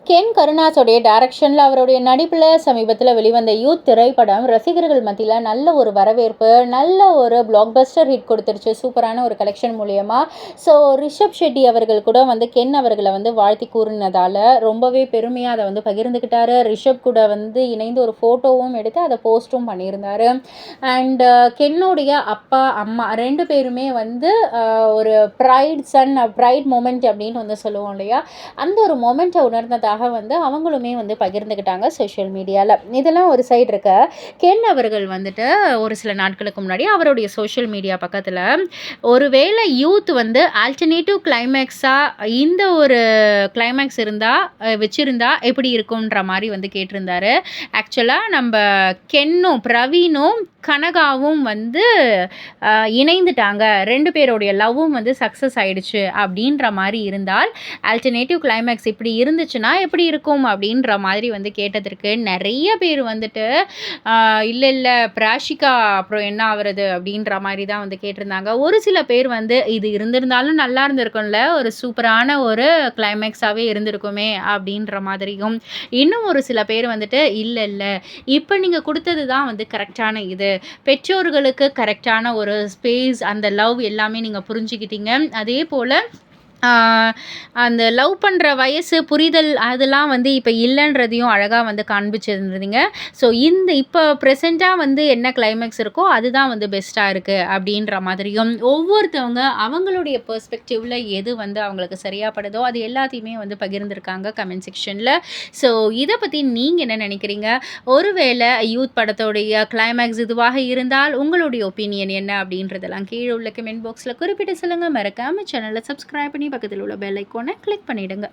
Ken கருணாஸோடைய டைரக்ஷனில் அவருடைய நடிப்பில் சமீபத்தில் வெளிவந்த யூத் திரைப்படம் ரசிகர்கள் மத்தியில் நல்ல ஒரு வரவேற்பு, நல்ல ஒரு பிளாக்பஸ்டர் ஹிட் கொடுத்துருச்சு சூப்பரான ஒரு கலெக்ஷன் மூலயமா. ஸோ ரிஷப் ஷெட்டி அவர்கள் கூட கென் அவர்களை வாழ்த்தி கூறினதால் ரொம்பவே பெருமையாக அதை பகிர்ந்துக்கிட்டாரு. ரிஷப் கூட இணைந்து ஒரு ஃபோட்டோவும் எடுத்து அதை போஸ்ட்டும் பண்ணியிருந்தார். அண்ட் கென்னுடைய அப்பா அம்மா ரெண்டு பேருமே ஒரு ப்ரைட் மூமெண்ட் அப்படின்னு சொல்லுவோம் இல்லையா, அந்த ஒரு மொமெண்ட்டை உணர்ந்ததாக அவங்களுமே பகிர்ந்துக்கிட்டாங்க சோஷியல் மீடியாவில். இதெல்லாம் ஒரு சைடு இருக்க, கென் அவர்கள் ஒரு சில நாட்களுக்கு முன்னாடி அவருடைய சோஷியல் மீடியா பக்கத்தில் ஒருவேளை யூத் ஆல்டர்னேட்டிவ் கிளைமேக்ஸாக இந்த ஒரு கிளைமேக்ஸ் வச்சுருந்தா எப்படி இருக்கும்ன்ற மாதிரி கேட்டிருந்தாரு. ஆக்சுவலாக நம்ம கென்னும் பிரவீனும் கனகாவும் இணைந்துட்டாங்க, ரெண்டு பேருடைய லவ்வும் சக்ஸஸ் ஆயிடுச்சு அப்படின்ற மாதிரி இருந்தால் ஆல்டர்னேட்டிவ் கிளைமேக்ஸ் இப்படி இருந்துச்சுன்னா எப்படி இருக்கும் அப்படின்ற மாதிரி கேட்டதற்கு நிறைய பேர் இல்லை இல்லை பிராஷிகா அப்புறம் என்ன ஆகுறது அப்படின்ற மாதிரி தான் கேட்டிருந்தாங்க. ஒரு சில பேர் இது இருந்திருந்தாலும் நல்லா இருந்திருக்கும்ல, ஒரு சூப்பரான ஒரு கிளைமேக்ஸாகவே இருந்திருக்குமே அப்படின்ற மாதிரியும், இன்னும் ஒரு சில பேர் இல்லை இல்லை இப்போ நீங்கள் கொடுத்தது தான் கரெக்டான இது, பெற்றோர்களுக்கு கரெக்டான ஒரு ஸ்பேஸ், அந்த லவ் எல்லாமே நீங்கள் புரிஞ்சுக்கிட்டீங்க, அதே போல் அந்த லவ் பண்ணுற வயசு புரிதல் அதெல்லாம் இப்போ இல்லைன்றதையும் அழகாக காண்பிச்சிருந்தீங்க. ஸோ இப்போ ப்ரெசண்ட்டாக என்ன கிளைமேக்ஸ் இருக்கோ அதுதான் பெஸ்ட்டாக இருக்குது அப்படின்ற மாதிரியும், ஒவ்வொருத்தவங்க அவங்களுடைய பெர்ஸ்பெக்டிவில் எது அவங்களுக்கு சரியாகப்படுதோ அது எல்லாத்தையுமே பகிர்ந்துருக்காங்க கமெண்ட் செக்ஷனில். ஸோ இதை பற்றி நீங்கள் என்ன நினைக்கிறீங்க? ஒருவேளை யூத் படத்தோடைய கிளைமேக்ஸ் இதுவாக இருந்தால் உங்களுடைய ஒப்பீனியன் என்ன அப்படின்றதெல்லாம் கீழே உள்ள கமெண்ட் பாக்ஸில் குறிப்பிட்டு சொல்லுங்கள். மறக்காமல் சேனலை சப்ஸ்கிரைப் பண்ணி பக்கத்தில் உள்ள பெல் ஐக்கானை கிளிக் பண்ணிவிடுங்க.